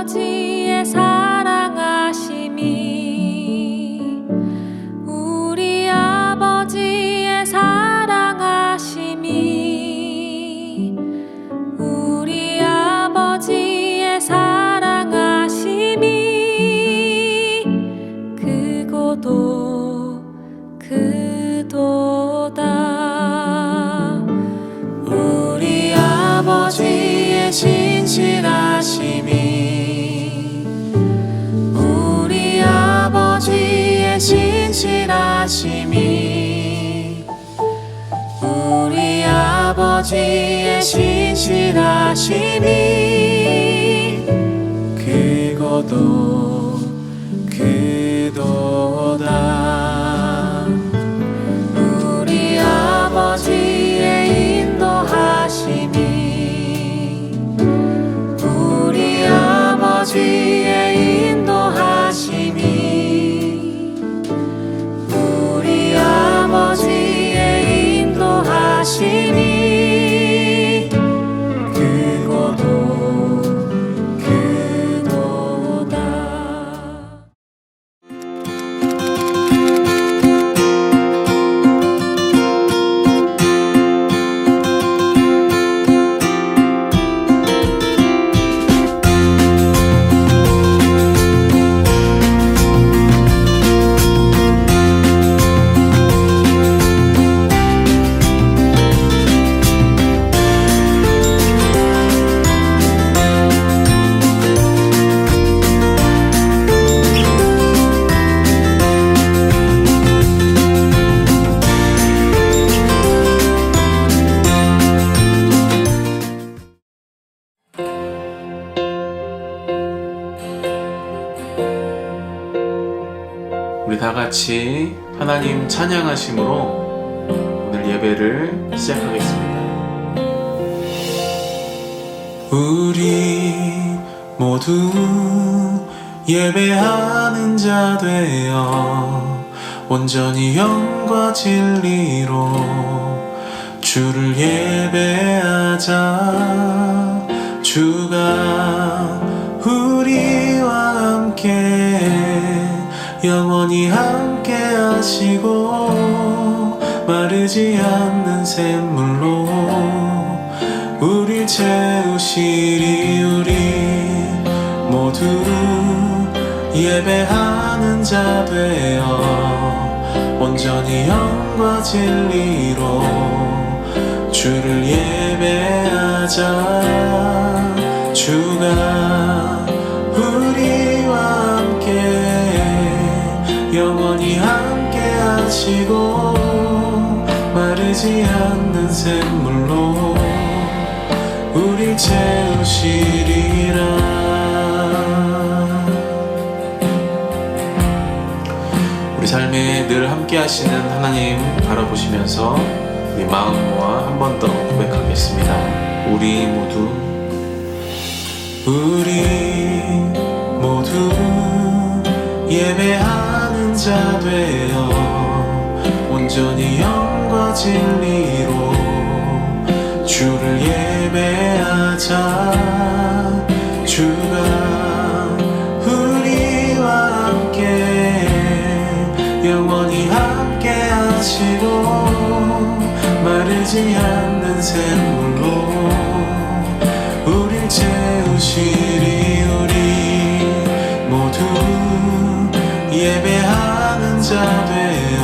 아버지의 사랑하심이 우리 아버지의 사랑하심이 우리 아버지의 사랑하심이 크고도 크도다. 우리 아버지의 진실하심이 우리 아버지의 진실하심이 우리 아버지의 진실하심이 크고도 크도다. 우리 아버지의 인도하심이 우리 아버지의 인도하심이 우리 아버지의 인도하심이 크고도 크도다. 우리 다 같이 하나님 찬양하심으로 오늘 예배를 시작하겠습니다. 우리 모두 예배하는 자 되어 온전히 영과 진리로 주를 예배하자. 주가 우리와 함께 영원히 함께 하시고 마르지 않는 샘물로 우릴 채우시리. 우리 모두 예배하는 자 되어 온전히 영과 진리로 주를 예배하자. 주가 우리와 함께 영원히 함께 하시고 마르지 않는 샘물로 우릴 채우시리라. 우리 삶에 늘 함께 하시는 하나님 바라보시면서 우리 마음 모아 한 번 더 고백하겠습니다. 우리 모두 예배하는 자 되어 온전히 영과 진리로 주를 예배하자. 주가 우리와 함께 영원히 함께 하시고 마르지 않는 샘물로 우릴 채우시리. 우리 모두 예배하는 자 되어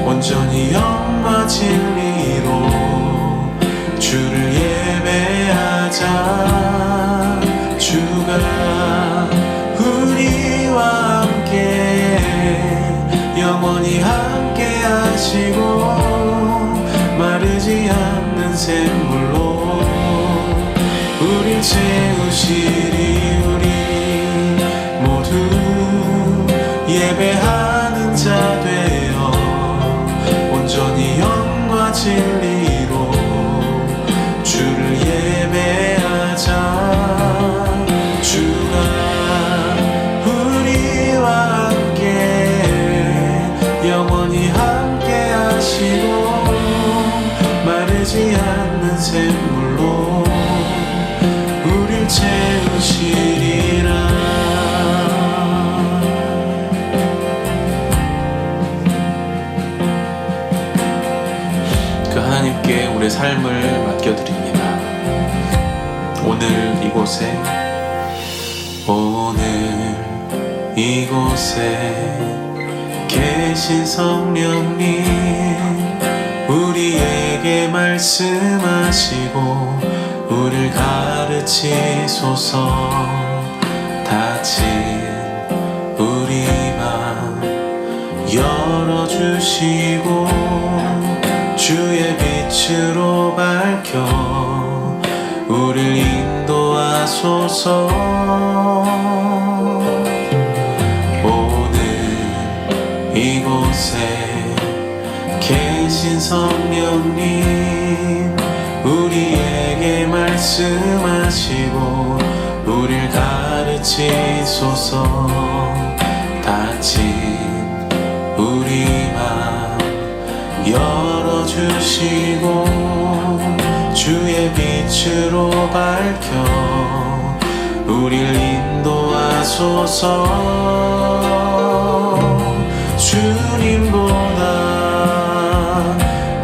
온전히 영과 진리로 주를 예배하자. 주가 우리와 함께 영원히 함께 하시고 마르지 않는 샘물로 우릴 채우시리. 우리 모두 예배하는 자 되어 온전히 영과 진리로 주를 예배하자. 주가 우리와 함께 영원히 함께 하시고 마르지 않는 샘물로 우릴 채우시 삶을 맡겨드립니다. 오늘 이곳에 계신 성령님, 우리에게 말씀하시고 우리를 가르치소서. 닫힌 우리 맘 열어주시고 주의 빛으로 밝혀 우리를 인도하소서. 오늘 이곳에 계신 성령님, 우리에게 말씀하시고 우리를 가르치소서. 닫힌 우리 맘 열어주시고 주의 빛으로 밝혀 우리를 인도하소서. 주님보다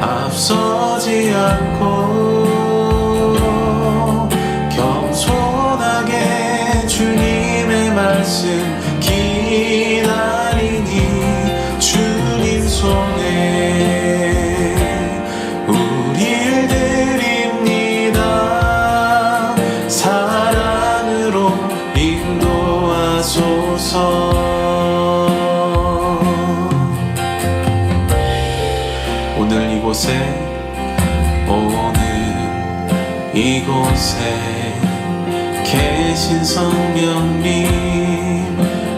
앞서지 않고 겸손하게 주님의 말씀 기다리니 주님 손에 우릴 드립니다. 사랑으로 인도하소서. 오늘 이곳에 계신 성령님,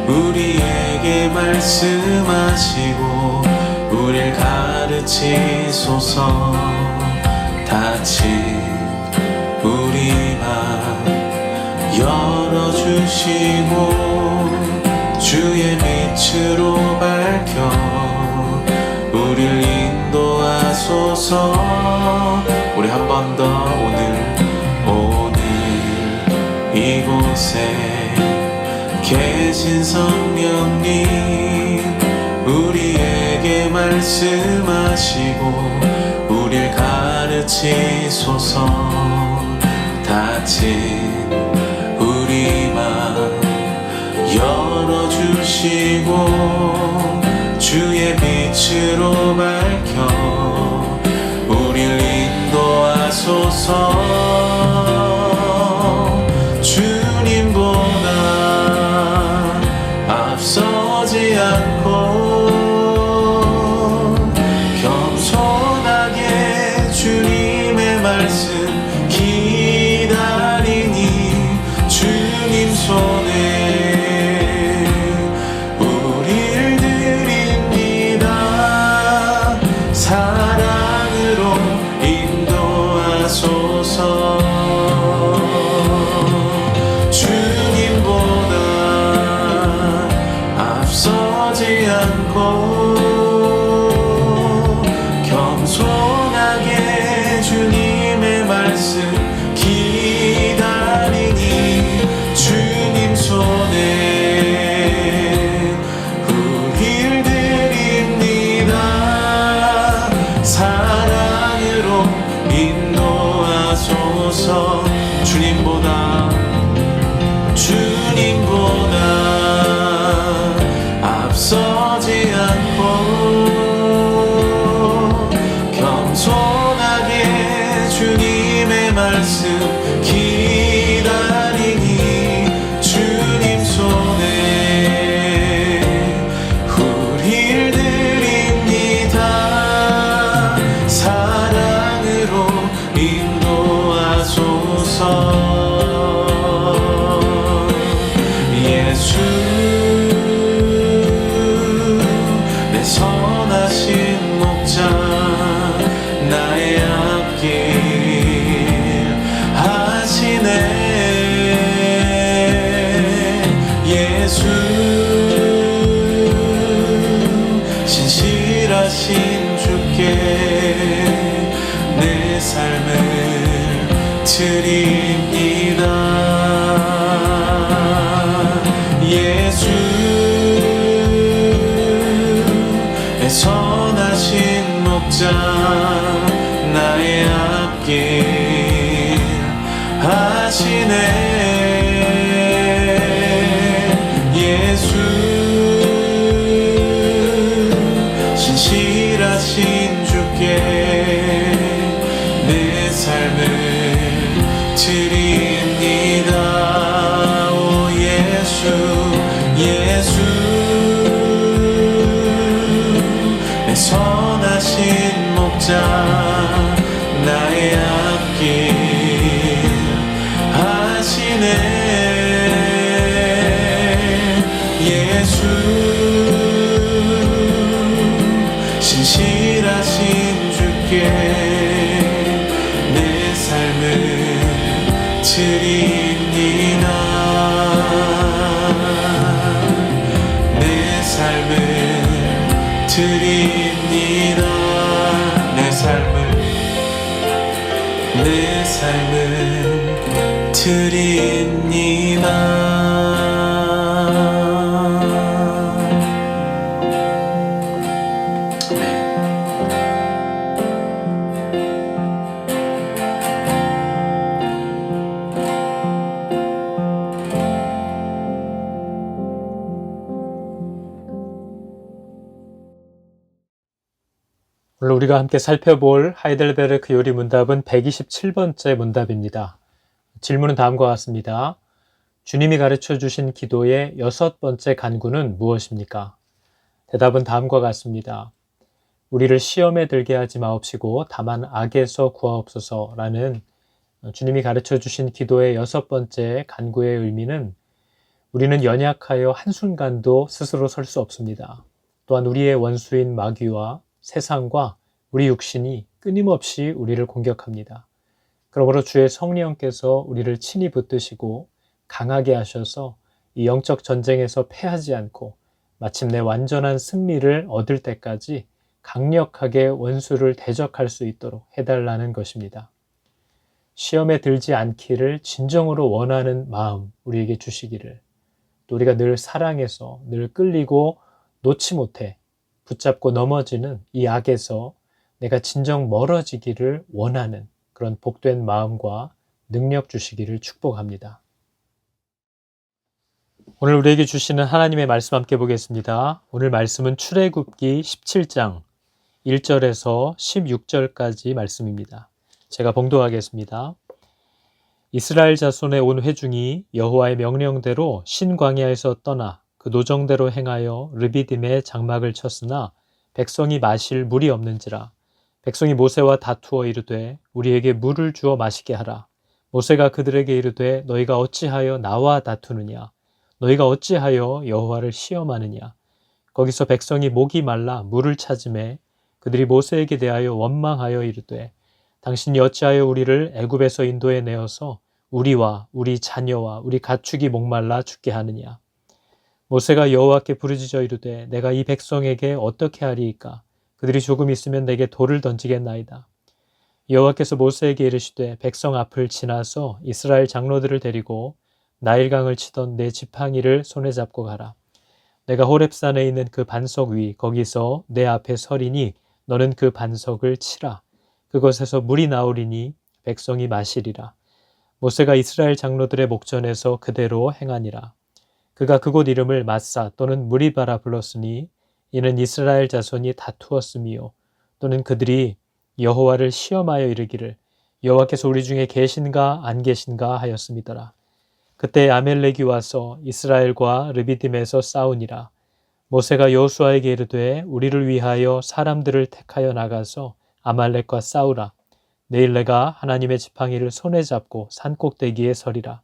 우리에게 말씀하시고 우리를 가르치소서. 닫힌 우리 맘 열어주시고 주의 빛으로 밝혀 우리를 인도하소서. 우리 한 번 더 오늘 이곳에 계신 성령님, 우리에게 말씀하시고 우리를 가르치소서. 닫힌 우리 맘 열어주시고 주의 빛으로 밝혀 우리를 인도하소서. 주님보다 앞서지 않고 겸손하게 주님의 말씀 기다리니 주님 손에 우릴 드립니다. 사랑으로 인도하소서. 주님보다 앞서지 않고 겸손하게 주님의 말씀 기다리니 주님 손에 우릴 드립니다. 사랑으로 인도하소서. 주님보다 앞서지 않고 겸손하게 주님의 말씀 기다리니 주님 손에 우릴 드립니다. 사랑으로 인도하소서. 예수 내 선하신 목자, 나의 앞길 하시네. 예수 신실하신 주께 내 삶을 드립니다. 예수 내 선하신 목자, 나의 앞 예수 신실하신 주께 내 삶을 드립니다. 오 예수 내 선하신 목자 나의 앞길 하시네. 예수 신실하신 주께 내 삶을 드립니다. 내 삶을 드립니다. 내 삶을 드립니다. 오늘 우리가 함께 살펴볼 하이델베르크 요리 문답은 127번째 문답입니다. 질문은 다음과 같습니다. 주님이 가르쳐 주신 기도의 6번째 간구는 무엇입니까? 대답은 다음과 같습니다. 우리를 시험에 들게 하지 마옵시고 다만 악에서 구하옵소서라는 주님이 가르쳐 주신 기도의 6번째 간구의 의미는 우리는 연약하여 한순간도 스스로 설 수 없습니다. 또한 우리의 원수인 마귀와 세상과 우리 육신이 끊임없이 우리를 공격합니다. 그러므로 주의 성령께서 우리를 친히 붙드시고 강하게 하셔서 이 영적 전쟁에서 패하지 않고 마침내 완전한 승리를 얻을 때까지 강력하게 원수를 대적할 수 있도록 해달라는 것입니다. 시험에 들지 않기를 진정으로 원하는 마음 우리에게 주시기를, 또 우리가 늘 사랑해서 늘 끌리고 놓지 못해 붙잡고 넘어지는 이 악에서 내가 진정 멀어지기를 원하는 그런 복된 마음과 능력 주시기를 축복합니다. 오늘 우리에게 주시는 하나님의 말씀 함께 보겠습니다. 오늘 말씀은 출애굽기 17장 1절에서 16절까지 말씀입니다. 제가 봉독하겠습니다. 이스라엘 자손의 온 회중이 여호와의 명령대로 신광야에서 떠나 그 노정대로 행하여 르비딤에 장막을 쳤으나 백성이 마실 물이 없는지라. 백성이 모세와 다투어 이르되 우리에게 물을 주어 마시게 하라. 모세가 그들에게 이르되 너희가 어찌하여 나와 다투느냐? 너희가 어찌하여 여호와를 시험하느냐? 거기서 백성이 목이 말라 물을 찾으매 그들이 모세에게 대하여 원망하여 이르되 당신이 어찌하여 우리를 애굽에서 인도해 내어서 우리와 우리 자녀와 우리 가축이 목말라 죽게 하느냐? 모세가 여호와께 부르짖어 이르되 내가 이 백성에게 어떻게 하리이까? 그들이 조금 있으면 내게 돌을 던지겠나이다. 여호와께서 모세에게 이르시되 백성 앞을 지나서 이스라엘 장로들을 데리고 나일강을 치던 내 지팡이를 손에 잡고 가라. 내가 호렙산에 있는 그 반석 위 거기서 내 앞에 서리니 너는 그 반석을 치라. 그것에서 물이 나오리니 백성이 마시리라. 모세가 이스라엘 장로들의 목전에서 그대로 행하니라. 그가 그곳 이름을 마사 또는 무리바라 불렀으니 이는 이스라엘 자손이 다투었음이요 또는 그들이 여호와를 시험하여 이르기를 여호와께서 우리 중에 계신가 안 계신가 하였음이더라. 그때 아멜렉이 와서 이스라엘과 르비딤에서 싸우니라. 모세가 여호수아에게 이르되 우리를 위하여 사람들을 택하여 나가서 아말렉과 싸우라. 내일 내가 하나님의 지팡이를 손에 잡고 산꼭대기에 서리라.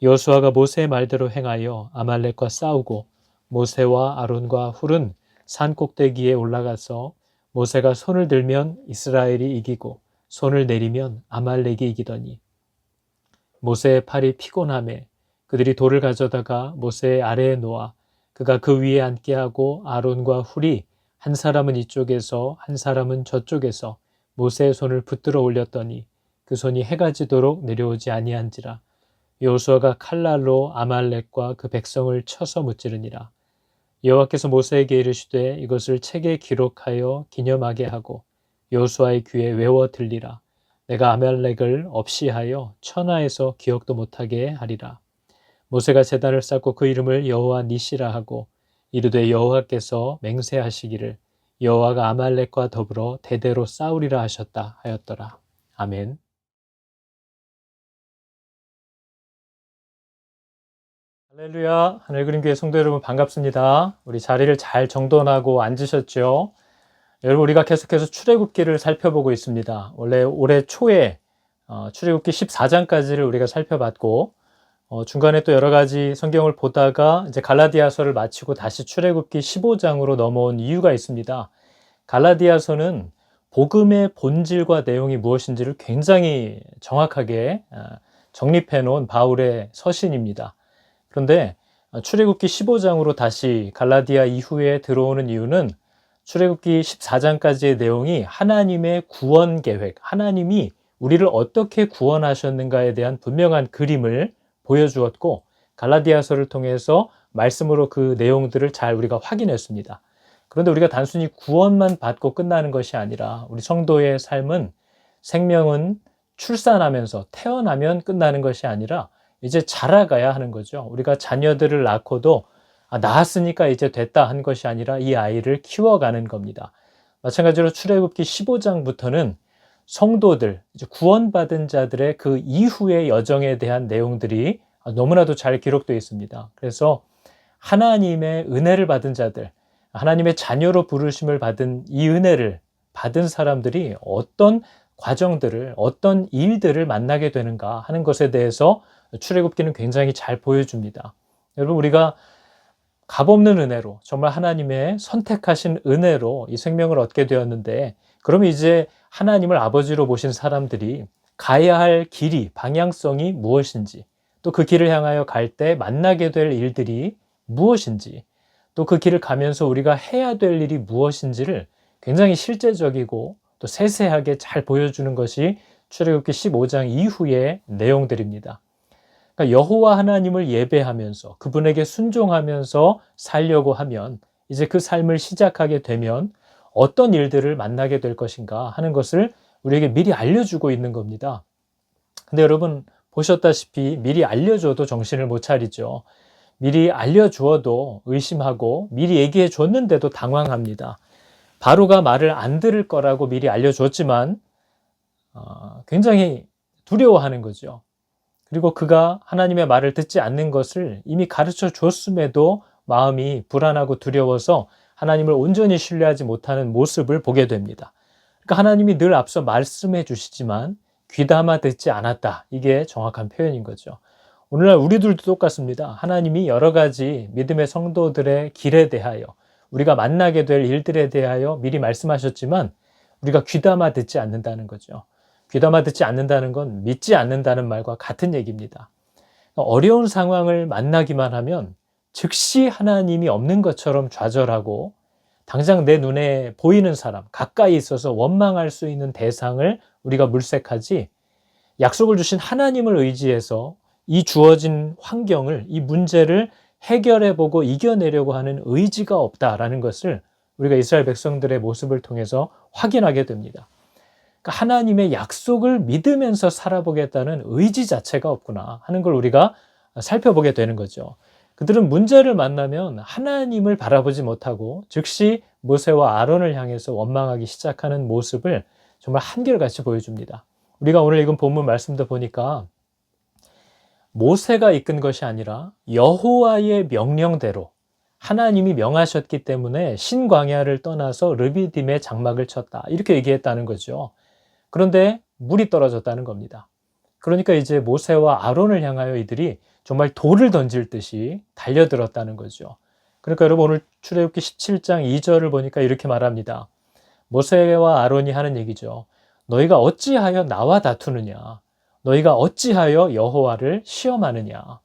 여호수아가 모세의 말대로 행하여 아말렉과 싸우고 모세와 아론과 훌은 산꼭대기에 올라가서 모세가 손을 들면 이스라엘이 이기고 손을 내리면 아말렉이 이기더니 모세의 팔이 피곤하매 그들이 돌을 가져다가 모세의 아래에 놓아 그가 그 위에 앉게 하고 아론과 훌이 한 사람은 이쪽에서 한 사람은 저쪽에서 모세의 손을 붙들어 올렸더니 그 손이 해가 지도록 내려오지 아니한지라. 여호수아가 칼날로 아말렉과 그 백성을 쳐서 무찌르니라. 여호와께서 모세에게 이르시되 이것을 책에 기록하여 기념하게 하고 여호수아의 귀에 외워 들리라. 내가 아말렉을 없이하여 천하에서 기억도 못하게 하리라. 모세가 제단을 쌓고 그 이름을 여호와 니시라 하고 이르되 여호와께서 맹세하시기를 여호와가 아말렉과 더불어 대대로 싸우리라 하셨다 하였더라. 아멘. 할렐루야. 하늘그림교회 성도 여러분 반갑습니다. 우리 자리를 잘 정돈하고 앉으셨죠? 여러분, 우리가 계속해서 출애굽기를 살펴보고 있습니다. 원래 올해 초에 출애굽기 14장까지를 우리가 살펴봤고 중간에 또 여러 가지 성경을 보다가 이제 갈라디아서를 마치고 다시 출애굽기 15장으로 넘어온 이유가 있습니다. 갈라디아서는 복음의 본질과 내용이 무엇인지를 굉장히 정확하게 정립해 놓은 바울의 서신입니다. 그런데 출애굽기 15장으로 다시 갈라디아 이후에 들어오는 이유는 출애굽기 14장까지의 내용이 하나님의 구원 계획, 하나님이 우리를 어떻게 구원하셨는가에 대한 분명한 그림을 보여주었고 갈라디아서를 통해서 말씀으로 그 내용들을 잘 우리가 확인했습니다. 그런데 우리가 단순히 구원만 받고 끝나는 것이 아니라 우리 성도의 삶은 생명은 출산하면서 태어나면 끝나는 것이 아니라 이제 자라가야 하는 거죠. 우리가 자녀들을 낳고도 낳았으니까 이제 됐다 한 것이 아니라 이 아이를 키워가는 겁니다. 마찬가지로 출애굽기 15장부터는 성도들, 이제 구원받은 자들의 그 이후의 여정에 대한 내용들이 너무나도 잘 기록되어 있습니다. 그래서 하나님의 은혜를 받은 자들, 하나님의 자녀로 부르심을 받은 이 은혜를 받은 사람들이 어떤 과정들을, 어떤 일들을 만나게 되는가 하는 것에 대해서 출애굽기는 굉장히 잘 보여줍니다. 여러분, 우리가 값없는 은혜로, 정말 하나님의 선택하신 은혜로 이 생명을 얻게 되었는데, 그러면 이제 하나님을 아버지로 모신 사람들이 가야 할 길이, 방향성이 무엇인지, 또 그 길을 향하여 갈 때 만나게 될 일들이 무엇인지, 또 그 길을 가면서 우리가 해야 될 일이 무엇인지를 굉장히 실제적이고 또 세세하게 잘 보여주는 것이 출애굽기 15장 이후의 내용들입니다. 그러니까 여호와 하나님을 예배하면서 그분에게 순종하면서 살려고 하면 이제 그 삶을 시작하게 되면 어떤 일들을 만나게 될 것인가 하는 것을 우리에게 미리 알려주고 있는 겁니다. 근데 여러분 보셨다시피 미리 알려줘도 정신을 못 차리죠. 미리 알려주어도 의심하고 미리 얘기해 줬는데도 당황합니다. 바로가 말을 안 들을 거라고 미리 알려줬지만 굉장히 두려워하는 거죠. 그리고 그가 하나님의 말을 듣지 않는 것을 이미 가르쳐 줬음에도 마음이 불안하고 두려워서 하나님을 온전히 신뢰하지 못하는 모습을 보게 됩니다. 그러니까 하나님이 늘 앞서 말씀해 주시지만 귀담아 듣지 않았다. 이게 정확한 표현인 거죠. 오늘날 우리들도 똑같습니다. 하나님이 여러 가지 믿음의 성도들의 길에 대하여 우리가 만나게 될 일들에 대하여 미리 말씀하셨지만 우리가 귀담아 듣지 않는다는 거죠. 귀담아 듣지 않는다는 건 믿지 않는다는 말과 같은 얘기입니다. 어려운 상황을 만나기만 하면 즉시 하나님이 없는 것처럼 좌절하고 당장 내 눈에 보이는 사람, 가까이 있어서 원망할 수 있는 대상을 우리가 물색하지 약속을 주신 하나님을 의지해서 이 주어진 환경을, 이 문제를 해결해보고 이겨내려고 하는 의지가 없다라는 것을 우리가 이스라엘 백성들의 모습을 통해서 확인하게 됩니다. 그러니까 하나님의 약속을 믿으면서 살아보겠다는 의지 자체가 없구나 하는 걸 우리가 살펴보게 되는 거죠. 그들은 문제를 만나면 하나님을 바라보지 못하고 즉시 모세와 아론을 향해서 원망하기 시작하는 모습을 정말 한결같이 보여줍니다. 우리가 오늘 읽은 본문 말씀도 보니까 모세가 이끈 것이 아니라 여호와의 명령대로 하나님이 명하셨기 때문에 신광야를 떠나서 르비딤의 장막을 쳤다. 이렇게 얘기했다는 거죠. 그런데 물이 떨어졌다는 겁니다. 그러니까 이제 모세와 아론을 향하여 이들이 정말 돌을 던질 듯이 달려들었다는 거죠. 그러니까 여러분 오늘 출애굽기 17장 2절을 보니까 이렇게 말합니다. 모세와 아론이 하는 얘기죠. 너희가 어찌하여 나와 다투느냐? 너희가 어찌하여 여호와를 시험하느냐?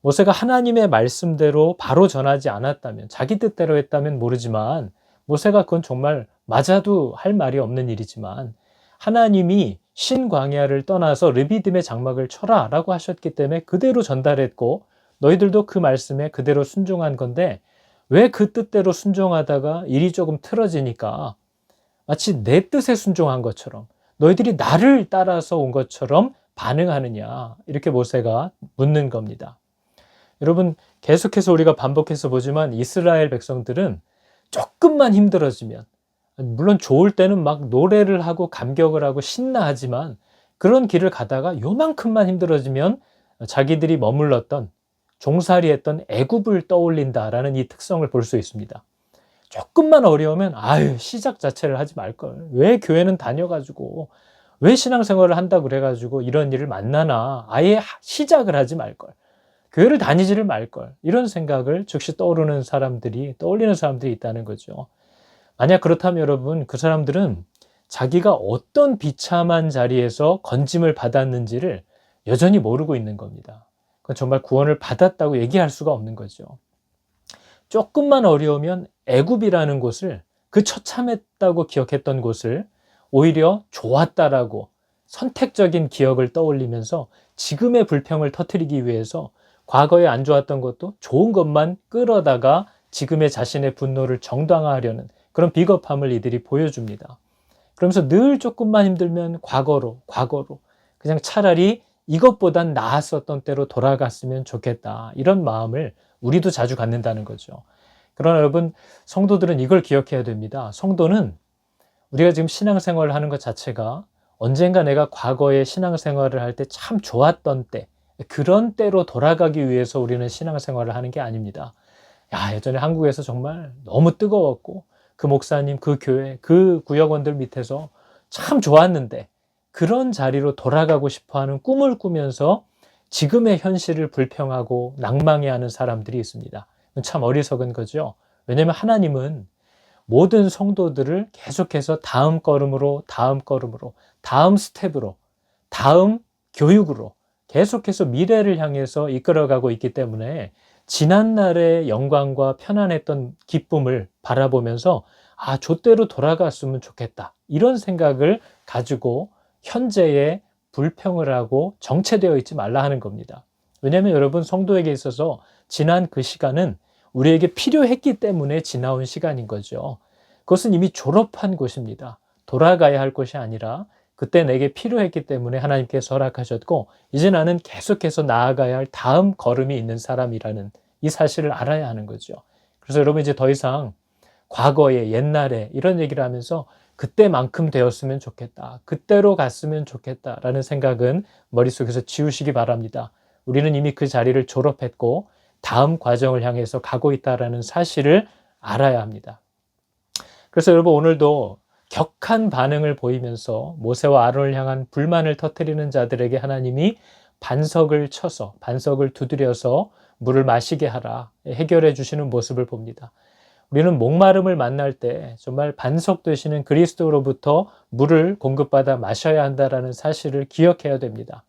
모세가 하나님의 말씀대로 바로 전하지 않았다면, 자기 뜻대로 했다면 모르지만 모세가 그건 정말 맞아도 할 말이 없는 일이지만 하나님이 신광야를 떠나서 르비딤의 장막을 쳐라 라고 하셨기 때문에 그대로 전달했고 너희들도 그 말씀에 그대로 순종한 건데 왜 그 뜻대로 순종하다가 일이 조금 틀어지니까 마치 내 뜻에 순종한 것처럼 너희들이 나를 따라서 온 것처럼 반응하느냐? 이렇게 모세가 묻는 겁니다. 여러분, 계속해서 우리가 반복해서 보지만 이스라엘 백성들은 조금만 힘들어지면, 물론 좋을 때는 막 노래를 하고 감격을 하고 신나하지만 그런 길을 가다가 요만큼만 힘들어지면 자기들이 머물렀던 종살이했던 애굽을 떠올린다라는 이 특성을 볼 수 있습니다. 조금만 어려우면 아유 시작 자체를 하지 말걸. 왜 교회는 다녀가지고 왜 신앙생활을 한다 그래가지고 이런 일을 만나나. 아예 시작을 하지 말걸. 교회를 다니지를 말걸. 이런 생각을 즉시 떠올리는 사람들이 있다는 거죠. 만약 그렇다면 여러분, 그 사람들은 자기가 어떤 비참한 자리에서 건짐을 받았는지를 여전히 모르고 있는 겁니다. 그건 정말 구원을 받았다고 얘기할 수가 없는 거죠. 조금만 어려우면 애굽이라는 곳을, 그 처참했다고 기억했던 곳을 오히려 좋았다라고 선택적인 기억을 떠올리면서 지금의 불평을 터뜨리기 위해서 과거에 안 좋았던 것도 좋은 것만 끌어다가 지금의 자신의 분노를 정당화하려는 그런 비겁함을 이들이 보여줍니다. 그러면서 늘 조금만 힘들면 과거로 그냥 차라리 이것보단 나았었던 때로 돌아갔으면 좋겠다. 이런 마음을 우리도 자주 갖는다는 거죠. 그러나 여러분, 성도들은 이걸 기억해야 됩니다. 성도는 우리가 지금 신앙생활을 하는 것 자체가 언젠가 내가 과거에 신앙생활을 할 때 참 좋았던 때, 그런 때로 돌아가기 위해서 우리는 신앙생활을 하는 게 아닙니다. 예전에 한국에서 정말 너무 뜨거웠고 그 목사님, 그 교회, 그 구역원들 밑에서 참 좋았는데 그런 자리로 돌아가고 싶어하는 꿈을 꾸면서 지금의 현실을 불평하고 낭망해하는 사람들이 있습니다. 참 어리석은 거죠. 왜냐하면 하나님은 모든 성도들을 계속해서 다음 걸음으로, 다음 스텝으로, 다음 교육으로 계속해서 미래를 향해서 이끌어가고 있기 때문에 지난날의 영광과 편안했던 기쁨을 바라보면서 저때로 돌아갔으면 좋겠다. 이런 생각을 가지고 현재의 불평을 하고 정체되어 있지 말라 하는 겁니다. 왜냐하면 여러분, 성도에게 있어서 지난 그 시간은 우리에게 필요했기 때문에 지나온 시간인 거죠. 그것은 이미 졸업한 곳입니다. 돌아가야 할 곳이 아니라 그때 내게 필요했기 때문에 하나님께서 허락하셨고, 이제 나는 계속해서 나아가야 할 다음 걸음이 있는 사람이라는 이 사실을 알아야 하는 거죠. 그래서 여러분, 이제 더 이상 과거에, 옛날에 이런 얘기를 하면서 그때만큼 되었으면 좋겠다, 그때로 갔으면 좋겠다라는 생각은 머릿속에서 지우시기 바랍니다. 우리는 이미 그 자리를 졸업했고 다음 과정을 향해서 가고 있다는 사실을 알아야 합니다. 그래서 여러분, 오늘도 격한 반응을 보이면서 모세와 아론을 향한 불만을 터뜨리는 자들에게 하나님이 반석을 쳐서, 반석을 두드려서 물을 마시게 하라, 해결해 주시는 모습을 봅니다. 우리는 목마름을 만날 때 정말 반석 되시는 그리스도로부터 물을 공급받아 마셔야 한다는 사실을 기억해야 됩니다.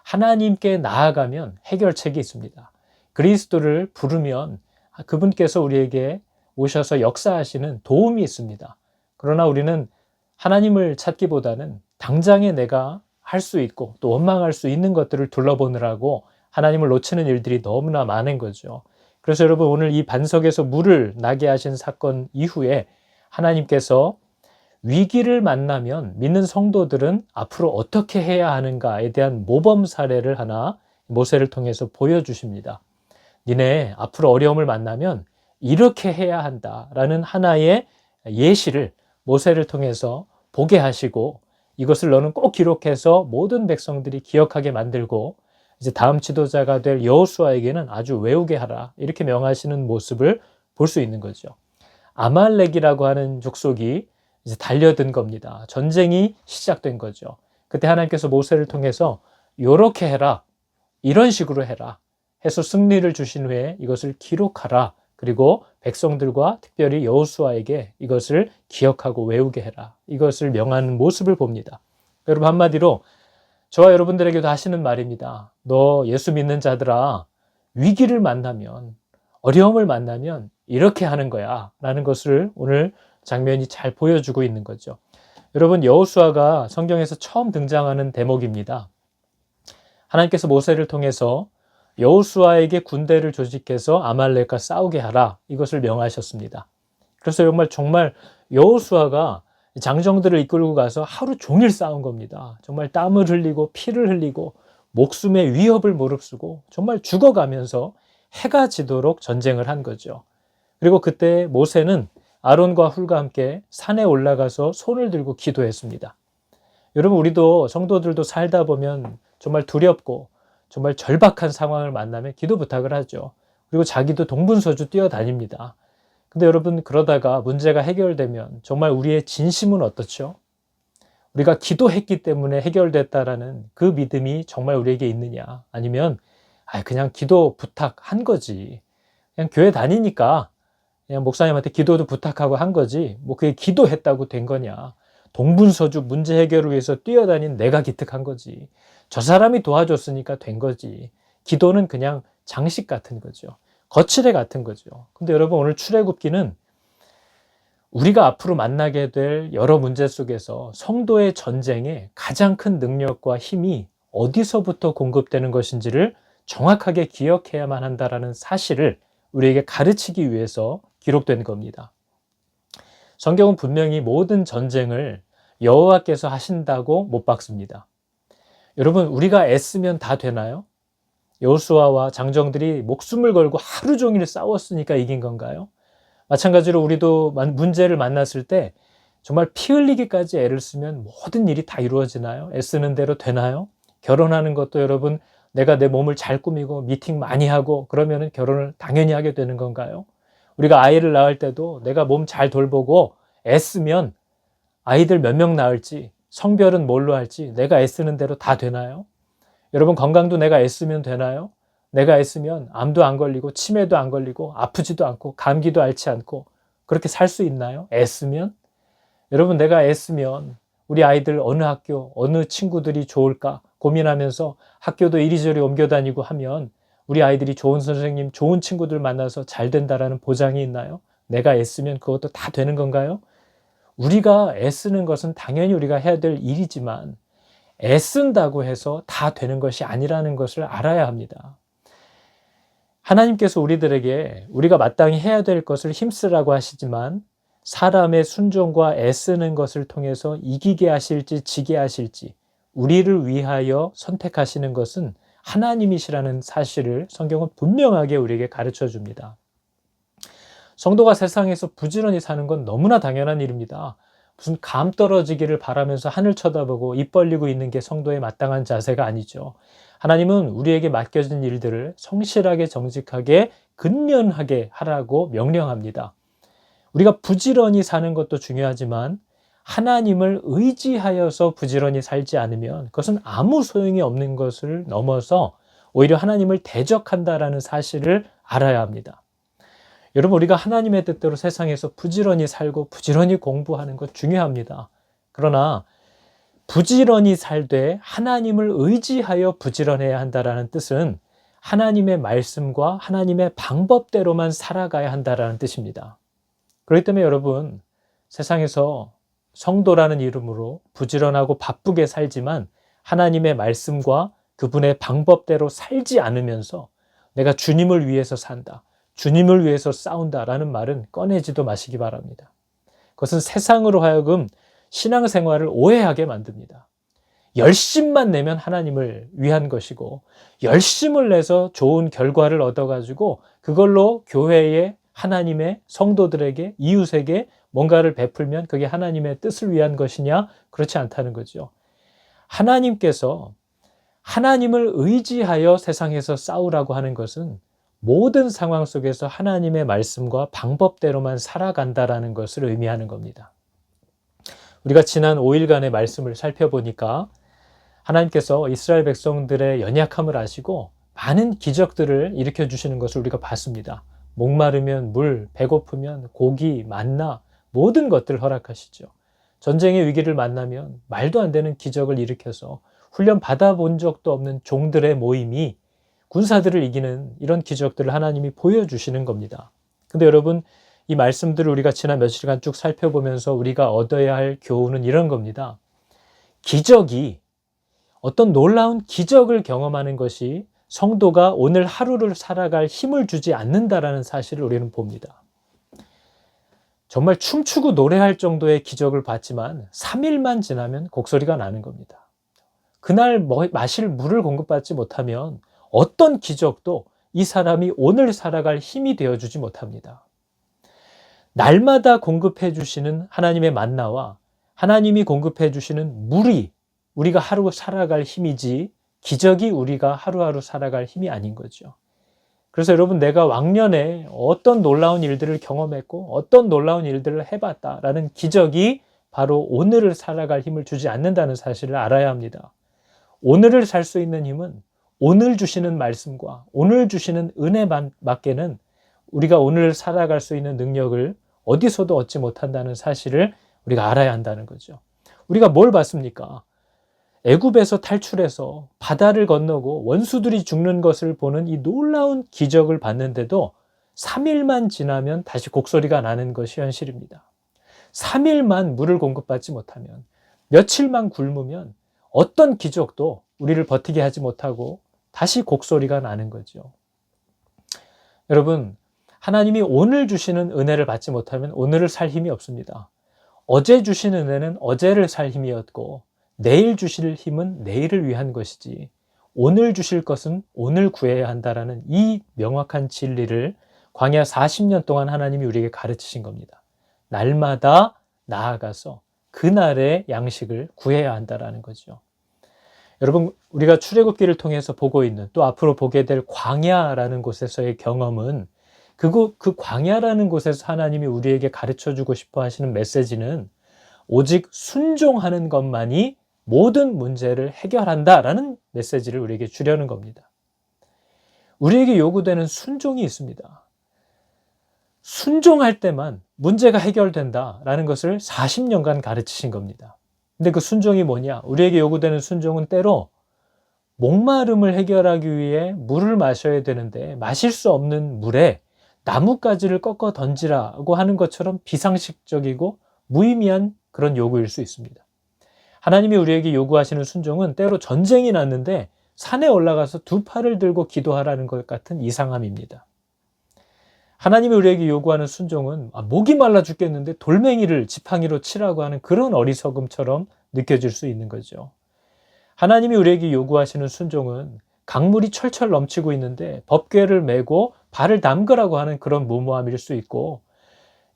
하나님께 나아가면 해결책이 있습니다. 그리스도를 부르면 그분께서 우리에게 오셔서 역사하시는 도움이 있습니다. 그러나 우리는 하나님을 찾기보다는 당장에 내가 할 수 있고 또 원망할 수 있는 것들을 둘러보느라고 하나님을 놓치는 일들이 너무나 많은 거죠. 그래서 여러분, 오늘 이 반석에서 물을 나게 하신 사건 이후에 하나님께서 위기를 만나면 믿는 성도들은 앞으로 어떻게 해야 하는가에 대한 모범 사례를 하나 모세를 통해서 보여주십니다. 니네 앞으로 어려움을 만나면 이렇게 해야 한다라는 하나의 예시를 모세를 통해서 보게 하시고, 이것을 너는 꼭 기록해서 모든 백성들이 기억하게 만들고 이제 다음 지도자가 될 여호수아에게는 아주 외우게 하라, 이렇게 명하시는 모습을 볼 수 있는 거죠. 아말렉이라고 하는 족속이 이제 달려든 겁니다. 전쟁이 시작된 거죠. 그때 하나님께서 모세를 통해서 요렇게 해라, 이런 식으로 해라 해서 승리를 주신 후에 이것을 기록하라, 그리고 백성들과 특별히 여호수아에게 이것을 기억하고 외우게 해라, 이것을 명하는 모습을 봅니다. 여러분, 한마디로 저와 여러분들에게도 하시는 말입니다. 너 예수 믿는 자들아, 위기를 만나면, 어려움을 만나면 이렇게 하는 거야 라는 것을 오늘 장면이 잘 보여주고 있는 거죠. 여러분, 여호수아가 성경에서 처음 등장하는 대목입니다. 하나님께서 모세를 통해서 여호수아에게 군대를 조직해서 아말렉과 싸우게 하라, 이것을 명하셨습니다. 그래서 정말 여호수아가 장정들을 이끌고 가서 하루 종일 싸운 겁니다. 정말 땀을 흘리고 피를 흘리고 목숨의 위협을 무릅쓰고 정말 죽어가면서 해가 지도록 전쟁을 한 거죠. 그리고 그때 모세는 아론과 훌과 함께 산에 올라가서 손을 들고 기도했습니다. 여러분, 우리도 성도들도 살다 보면 정말 두렵고 정말 절박한 상황을 만나면 기도 부탁을 하죠. 그리고 자기도 동분서주 뛰어다닙니다. 근데 여러분, 그러다가 문제가 해결되면 정말 우리의 진심은 어떻죠? 우리가 기도했기 때문에 해결됐다라는 그 믿음이 정말 우리에게 있느냐? 아니면 그냥 기도 부탁한 거지. 그냥 교회 다니니까 그냥 목사님한테 기도도 부탁하고 한 거지. 뭐 그게 기도했다고 된 거냐? 동분서주 문제 해결을 위해서 뛰어다닌 내가 기특한 거지. 저 사람이 도와줬으니까 된 거지. 기도는 그냥 장식 같은 거죠. 거칠애 같은 거죠. 근데 여러분, 오늘 출애굽기는 우리가 앞으로 만나게 될 여러 문제 속에서 성도의 전쟁에 가장 큰 능력과 힘이 어디서부터 공급되는 것인지를 정확하게 기억해야만 한다는 사실을 우리에게 가르치기 위해서 기록된 겁니다. 성경은 분명히 모든 전쟁을 여호와께서 하신다고 못 박습니다. 여러분, 우리가 애쓰면 다 되나요? 여호수아와 장정들이 목숨을 걸고 하루 종일 싸웠으니까 이긴 건가요? 마찬가지로 우리도 문제를 만났을 때 정말 피 흘리기까지 애를 쓰면 모든 일이 다 이루어지나요? 애쓰는 대로 되나요? 결혼하는 것도 여러분, 내가 내 몸을 잘 꾸미고 미팅 많이 하고 그러면 결혼을 당연히 하게 되는 건가요? 우리가 아이를 낳을 때도 내가 몸 잘 돌보고 애쓰면 아이들 몇 명 낳을지, 성별은 뭘로 할지 내가 애쓰는 대로 다 되나요? 여러분, 건강도 내가 애쓰면 되나요? 내가 애쓰면 암도 안 걸리고 치매도 안 걸리고 아프지도 않고 감기도 앓지 않고 그렇게 살 수 있나요? 애쓰면? 여러분, 내가 애쓰면 우리 아이들 어느 학교, 어느 친구들이 좋을까 고민하면서 학교도 이리저리 옮겨 다니고 하면 우리 아이들이 좋은 선생님, 좋은 친구들 만나서 잘 된다라는 보장이 있나요? 내가 애쓰면 그것도 다 되는 건가요? 우리가 애쓰는 것은 당연히 우리가 해야 될 일이지만 애쓴다고 해서 다 되는 것이 아니라는 것을 알아야 합니다. 하나님께서 우리들에게 우리가 마땅히 해야 될 것을 힘쓰라고 하시지만 사람의 순종과 애쓰는 것을 통해서 이기게 하실지 지게 하실지 우리를 위하여 선택하시는 것은 하나님이시라는 사실을 성경은 분명하게 우리에게 가르쳐 줍니다. 성도가 세상에서 부지런히 사는 건 너무나 당연한 일입니다. 무슨 감 떨어지기를 바라면서 하늘 쳐다보고 입 벌리고 있는 게 성도의 마땅한 자세가 아니죠. 하나님은 우리에게 맡겨진 일들을 성실하게 정직하게 근면하게 하라고 명령합니다. 우리가 부지런히 사는 것도 중요하지만 하나님을 의지하여서 부지런히 살지 않으면 그것은 아무 소용이 없는 것을 넘어서 오히려 하나님을 대적한다라는 사실을 알아야 합니다. 여러분, 우리가 하나님의 뜻대로 세상에서 부지런히 살고 부지런히 공부하는 것 중요합니다. 그러나 부지런히 살되 하나님을 의지하여 부지런해야 한다라는 뜻은 하나님의 말씀과 하나님의 방법대로만 살아가야 한다라는 뜻입니다. 그렇기 때문에 여러분, 세상에서 성도라는 이름으로 부지런하고 바쁘게 살지만 하나님의 말씀과 그분의 방법대로 살지 않으면서 내가 주님을 위해서 산다, 주님을 위해서 싸운다라는 말은 꺼내지도 마시기 바랍니다. 그것은 세상으로 하여금 신앙생활을 오해하게 만듭니다. 열심만 내면 하나님을 위한 것이고 열심을 내서 좋은 결과를 얻어가지고 그걸로 교회에 하나님의 성도들에게 이웃에게 뭔가를 베풀면 그게 하나님의 뜻을 위한 것이냐? 그렇지 않다는 거죠. 하나님께서 하나님을 의지하여 세상에서 싸우라고 하는 것은 모든 상황 속에서 하나님의 말씀과 방법대로만 살아간다라는 것을 의미하는 겁니다. 우리가 지난 5일간의 말씀을 살펴보니까 하나님께서 이스라엘 백성들의 연약함을 아시고 많은 기적들을 일으켜 주시는 것을 우리가 봤습니다. 목마르면 물, 배고프면 고기, 만나 모든 것들을 허락하시죠. 전쟁의 위기를 만나면 말도 안 되는 기적을 일으켜서 훈련 받아본 적도 없는 종들의 모임이 군사들을 이기는 이런 기적들을 하나님이 보여주시는 겁니다. 근데 여러분, 이 말씀들을 우리가 지난 며칠간 쭉 살펴보면서 우리가 얻어야 할 교훈은 이런 겁니다. 기적이, 어떤 놀라운 기적을 경험하는 것이 성도가 오늘 하루를 살아갈 힘을 주지 않는다라는 사실을 우리는 봅니다. 정말 춤추고 노래할 정도의 기적을 봤지만 3일만 지나면 곡소리가 나는 겁니다. 그날 마실 물을 공급받지 못하면 어떤 기적도 이 사람이 오늘 살아갈 힘이 되어주지 못합니다. 날마다 공급해 주시는 하나님의 만나와 하나님이 공급해 주시는 물이 우리가 하루 살아갈 힘이지 기적이 우리가 하루하루 살아갈 힘이 아닌 거죠. 그래서 여러분, 내가 왕년에 어떤 놀라운 일들을 경험했고 어떤 놀라운 일들을 해봤다라는 기적이 바로 오늘을 살아갈 힘을 주지 않는다는 사실을 알아야 합니다. 오늘을 살 수 있는 힘은 오늘 주시는 말씀과 오늘 주시는 은혜밖에는 우리가 오늘 살아갈 수 있는 능력을 어디서도 얻지 못한다는 사실을 우리가 알아야 한다는 거죠. 우리가 뭘 봤습니까? 애굽에서 탈출해서 바다를 건너고 원수들이 죽는 것을 보는 이 놀라운 기적을 봤는데도 3일만 지나면 다시 곡소리가 나는 것이 현실입니다. 3일만 물을 공급받지 못하면, 며칠만 굶으면 어떤 기적도 우리를 버티게 하지 못하고 다시 곡소리가 나는 거죠. 여러분, 하나님이 오늘 주시는 은혜를 받지 못하면 오늘을 살 힘이 없습니다. 어제 주신 은혜는 어제를 살 힘이었고 내일 주실 힘은 내일을 위한 것이지 오늘 주실 것은 오늘 구해야 한다라는 이 명확한 진리를 광야 40년 동안 하나님이 우리에게 가르치신 겁니다. 날마다 나아가서 그날의 양식을 구해야 한다라는 거죠. 여러분, 우리가 출애굽기를 통해서 보고 있는, 또 앞으로 보게 될 광야라는 곳에서의 경험은 그 광야라는 곳에서 하나님이 우리에게 가르쳐주고 싶어 하시는 메시지는 오직 순종하는 것만이 모든 문제를 해결한다라는 메시지를 우리에게 주려는 겁니다. 우리에게 요구되는 순종이 있습니다. 순종할 때만 문제가 해결된다라는 것을 40년간 가르치신 겁니다. 근데 그 순종이 뭐냐? 우리에게 요구되는 순종은 때로 목마름을 해결하기 위해 물을 마셔야 되는데 마실 수 없는 물에 나뭇가지를 꺾어 던지라고 하는 것처럼 비상식적이고 무의미한 그런 요구일 수 있습니다. 하나님이 우리에게 요구하시는 순종은 때로 전쟁이 났는데 산에 올라가서 두 팔을 들고 기도하라는 것 같은 이상함입니다. 하나님이 우리에게 요구하는 순종은 목이 말라 죽겠는데 돌멩이를 지팡이로 치라고 하는 그런 어리석음처럼 느껴질 수 있는 거죠. 하나님이 우리에게 요구하시는 순종은 강물이 철철 넘치고 있는데 법궤를 메고 발을 담그라고 하는 그런 무모함일 수 있고,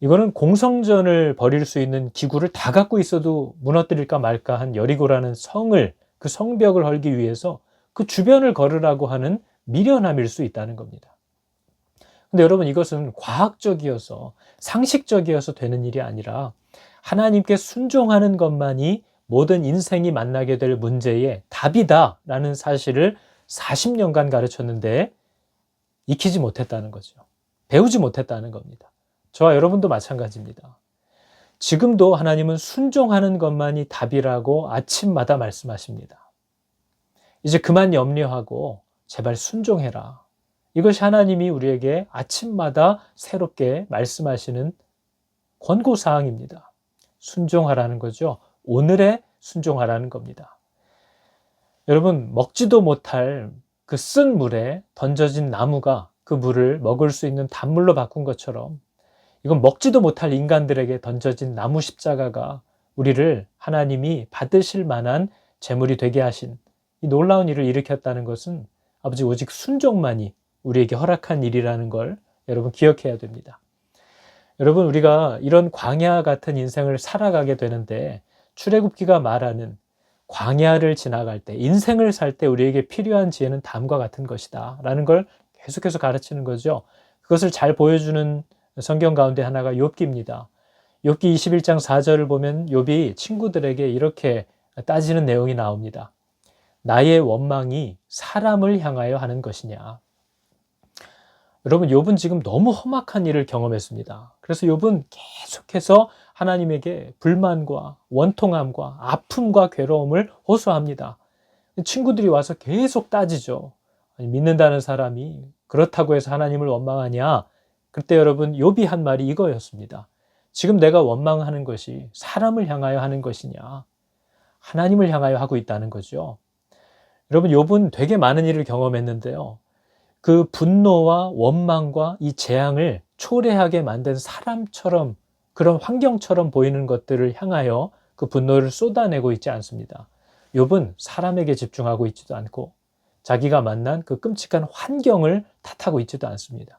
이거는 공성전을 벌일 수 있는 기구를 다 갖고 있어도 무너뜨릴까 말까 한 여리고라는 성을, 그 성벽을 헐기 위해서 그 주변을 걸으라고 하는 미련함일 수 있다는 겁니다. 근데 여러분, 이것은 과학적이어서 상식적이어서 되는 일이 아니라 하나님께 순종하는 것만이 모든 인생이 만나게 될 문제의 답이다라는 사실을 40년간 가르쳤는데 익히지 못했다는 거죠. 배우지 못했다는 겁니다. 저와 여러분도 마찬가지입니다. 지금도 하나님은 순종하는 것만이 답이라고 아침마다 말씀하십니다. 이제 그만 염려하고 제발 순종해라. 이것이 하나님이 우리에게 아침마다 새롭게 말씀하시는 권고사항입니다. 순종하라는 거죠. 오늘에 순종하라는 겁니다. 여러분, 먹지도 못할 그 쓴 물에 던져진 나무가 그 물을 먹을 수 있는 단물로 바꾼 것처럼, 이건 먹지도 못할 인간들에게 던져진 나무 십자가가 우리를 하나님이 받으실 만한 제물이 되게 하신 이 놀라운 일을 일으켰다는 것은 아버지 오직 순종만이 우리에게 허락한 일이라는 걸 여러분 기억해야 됩니다. 여러분, 우리가 이런 광야 같은 인생을 살아가게 되는데 출애굽기가 말하는 광야를 지나갈 때, 인생을 살 때 우리에게 필요한 지혜는 다음과 같은 것이다 라는 걸 계속해서 가르치는 거죠. 그것을 잘 보여주는 성경 가운데 하나가 욥기입니다. 욥기 21장 4절을 보면 욥이 친구들에게 이렇게 따지는 내용이 나옵니다. 나의 원망이 사람을 향하여 하는 것이냐. 여러분, 욥은 지금 너무 험악한 일을 경험했습니다. 그래서 욥은 계속해서 하나님에게 불만과 원통함과 아픔과 괴로움을 호소합니다. 친구들이 와서 계속 따지죠. 아니, 믿는다는 사람이 그렇다고 해서 하나님을 원망하냐? 그때 여러분, 욥이 한 말이 이거였습니다. 지금 내가 원망하는 것이 사람을 향하여 하는 것이냐? 하나님을 향하여 하고 있다는 거죠. 여러분, 욥은 되게 많은 일을 경험했는데요. 그 분노와 원망과 이 재앙을 초래하게 만든 사람처럼 그런 환경처럼 보이는 것들을 향하여 그 분노를 쏟아내고 있지 않습니다. 욥은 사람에게 집중하고 있지도 않고 자기가 만난 그 끔찍한 환경을 탓하고 있지도 않습니다.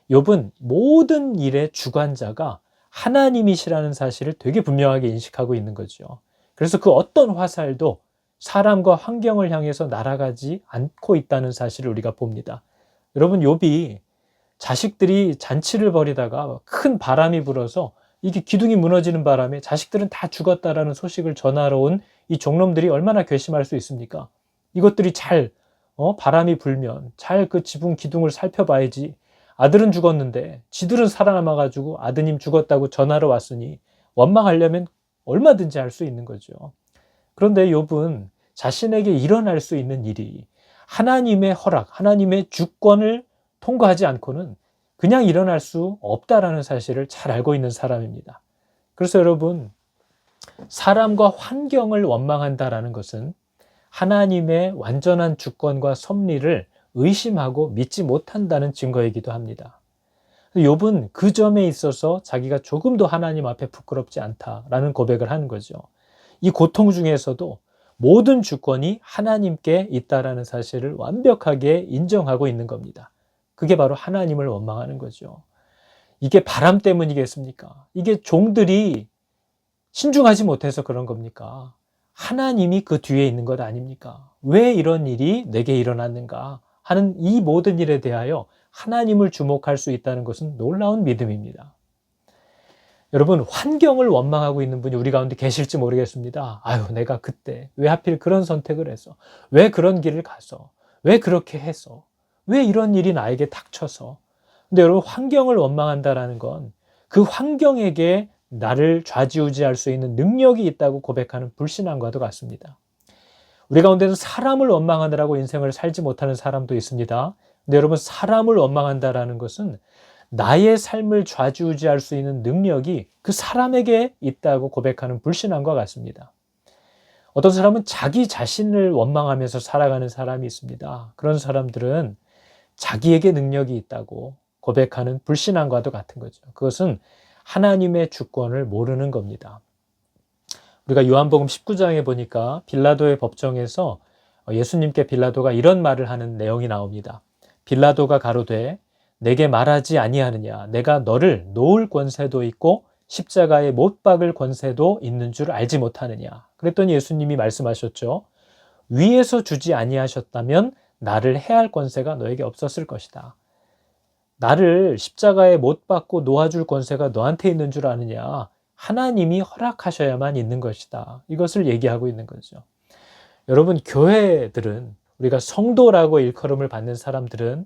욥은 모든 일의 주관자가 하나님이시라는 사실을 되게 분명하게 인식하고 있는 거죠. 그래서 그 어떤 화살도 사람과 환경을 향해서 날아가지 않고 있다는 사실을 우리가 봅니다. 여러분, 욥이 자식들이 잔치를 벌이다가 큰 바람이 불어서 이게 기둥이 무너지는 바람에 자식들은 다 죽었다라는 소식을 전하러 온 이 종놈들이 얼마나 괘씸할 수 있습니까? 이것들이 잘 바람이 불면 잘 그 지붕 기둥을 살펴봐야지. 아들은 죽었는데 지들은 살아남아가지고 아드님 죽었다고 전하러 왔으니 원망하려면 얼마든지 할 수 있는 거죠. 그런데 욥은 자신에게 일어날 수 있는 일이 하나님의 허락, 하나님의 주권을 통과하지 않고는 그냥 일어날 수 없다라는 사실을 잘 알고 있는 사람입니다. 그래서 여러분, 사람과 환경을 원망한다라는 것은 하나님의 완전한 주권과 섭리를 의심하고 믿지 못한다는 증거이기도 합니다. 욥은 그 점에 있어서 자기가 조금도 하나님 앞에 부끄럽지 않다라는 고백을 하는 거죠. 이 고통 중에서도 모든 주권이 하나님께 있다라는 사실을 완벽하게 인정하고 있는 겁니다. 그게 바로 하나님을 원망하는 거죠. 이게 바람 때문이겠습니까? 이게 종들이 신중하지 못해서 그런 겁니까? 하나님이 그 뒤에 있는 것 아닙니까? 왜 이런 일이 내게 일어났는가 하는 이 모든 일에 대하여 하나님을 주목할 수 있다는 것은 놀라운 믿음입니다. 여러분, 환경을 원망하고 있는 분이 우리 가운데 계실지 모르겠습니다. 아유, 내가 그때 왜 하필 그런 선택을 해서, 왜 그런 길을 가서, 왜 그렇게 해서, 왜 이런 일이 나에게 닥쳐서. 근데 여러분, 환경을 원망한다라는 건 그 환경에게 나를 좌지우지할 수 있는 능력이 있다고 고백하는 불신앙과도 같습니다. 우리 가운데는 사람을 원망하느라고 인생을 살지 못하는 사람도 있습니다. 근데 여러분, 사람을 원망한다라는 것은 나의 삶을 좌지우지할 수 있는 능력이 그 사람에게 있다고 고백하는 불신앙과 같습니다. 어떤 사람은 자기 자신을 원망하면서 살아가는 사람이 있습니다. 그런 사람들은 자기에게 능력이 있다고 고백하는 불신앙과도 같은 거죠. 그것은 하나님의 주권을 모르는 겁니다. 우리가 요한복음 19장에 보니까 빌라도의 법정에서 예수님께 빌라도가 이런 말을 하는 내용이 나옵니다. 빌라도가 가로되 내게 말하지 아니하느냐, 내가 너를 놓을 권세도 있고 십자가에 못 박을 권세도 있는 줄 알지 못하느냐. 그랬더니 예수님이 말씀하셨죠. 위에서 주지 아니하셨다면 나를 해할 권세가 너에게 없었을 것이다. 나를 십자가에 못 박고 놓아줄 권세가 너한테 있는 줄 아느냐. 하나님이 허락하셔야만 있는 것이다. 이것을 얘기하고 있는 거죠. 여러분, 교회들은, 우리가 성도라고 일컬음을 받는 사람들은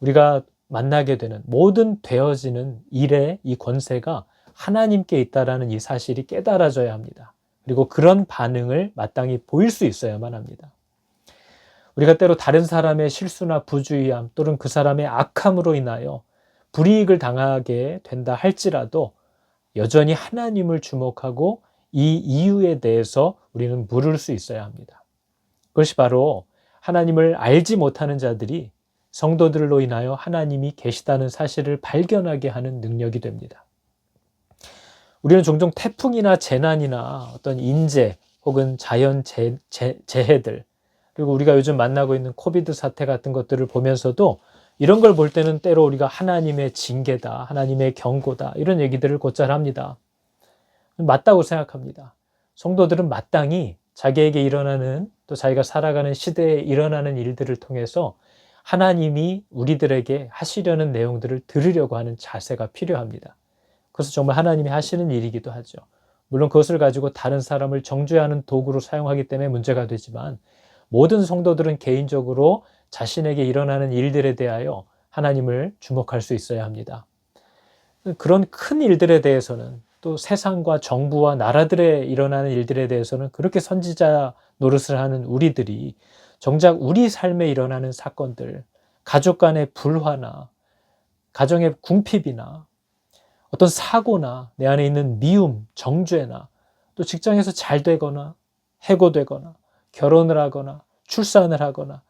우리가 만나게 되는 모든 되어지는 일의 이 권세가 하나님께 있다라는 이 사실이 깨달아져야 합니다. 그리고 그런 반응을 마땅히 보일 수 있어야만 합니다. 우리가 때로 다른 사람의 실수나 부주의함 또는 그 사람의 악함으로 인하여 불이익을 당하게 된다 할지라도 여전히 하나님을 주목하고 이 이유에 대해서 우리는 물을 수 있어야 합니다. 그것이 바로 하나님을 알지 못하는 자들이 성도들로 인하여 하나님이 계시다는 사실을 발견하게 하는 능력이 됩니다. 우리는 종종 태풍이나 재난이나 어떤 인재 혹은 자연 재해들, 그리고 우리가 요즘 만나고 있는 코비드 사태 같은 것들을 보면서도 이런 걸 볼 때는 때로 우리가 하나님의 징계다, 하나님의 경고다, 이런 얘기들을 곧잘 합니다. 맞다고 생각합니다. 성도들은 마땅히 자기에게 일어나는, 또 자기가 살아가는 시대에 일어나는 일들을 통해서 하나님이 우리들에게 하시려는 내용들을 들으려고 하는 자세가 필요합니다. 그것은 정말 하나님이 하시는 일이기도 하죠. 물론 그것을 가지고 다른 사람을 정죄하는 도구로 사용하기 때문에 문제가 되지만 모든 성도들은 개인적으로 자신에게 일어나는 일들에 대하여 하나님을 주목할 수 있어야 합니다. 그런 큰 일들에 대해서는, 또 세상과 정부와 나라들에 일어나는 일들에 대해서는 그렇게 선지자 노릇을 하는 우리들이 정작 우리 삶에 일어나는 사건들, 가족 간의 불화나 가정의 궁핍이나 어떤 사고나 내 안에 있는 미움, 정죄나 또 직장에서 잘 되거나 해고되거나 결혼을 하거나 출산을 하거나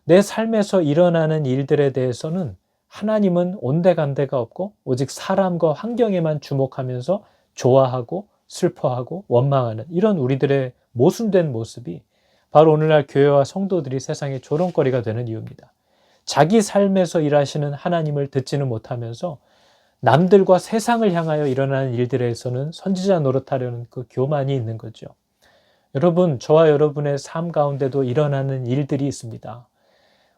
내 삶에서 일어나는 일들에 대해서는 하나님은 온데간데가 없고 오직 사람과 환경에만 주목하면서 좋아하고 슬퍼하고 원망하는 이런 우리들의 모순된 모습이 바로 오늘날 교회와 성도들이 세상의 조롱거리가 되는 이유입니다. 자기 삶에서 일하시는 하나님을 듣지는 못하면서 남들과 세상을 향하여 일어나는 일들에서는 선지자 노릇하려는 그 교만이 있는 거죠. 여러분, 저와 여러분의 삶 가운데도 일어나는 일들이 있습니다.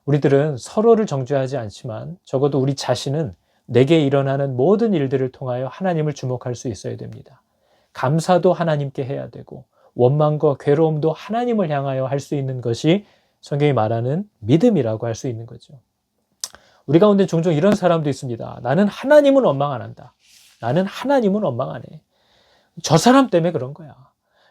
우리들은 서로를 정죄하지 않지만 적어도 우리 자신은 내게 일어나는 모든 일들을 통하여 하나님을 주목할 수 있어야 됩니다. 감사도 하나님께 해야 되고 원망과 괴로움도 하나님을 향하여 할 수 있는 것이 성경이 말하는 믿음이라고 할 수 있는 거죠. 우리 가운데 종종 이런 사람도 있습니다. 나는 하나님은 원망 안 한다. 나는 하나님은 원망 안 해. 저 사람 때문에 그런 거야.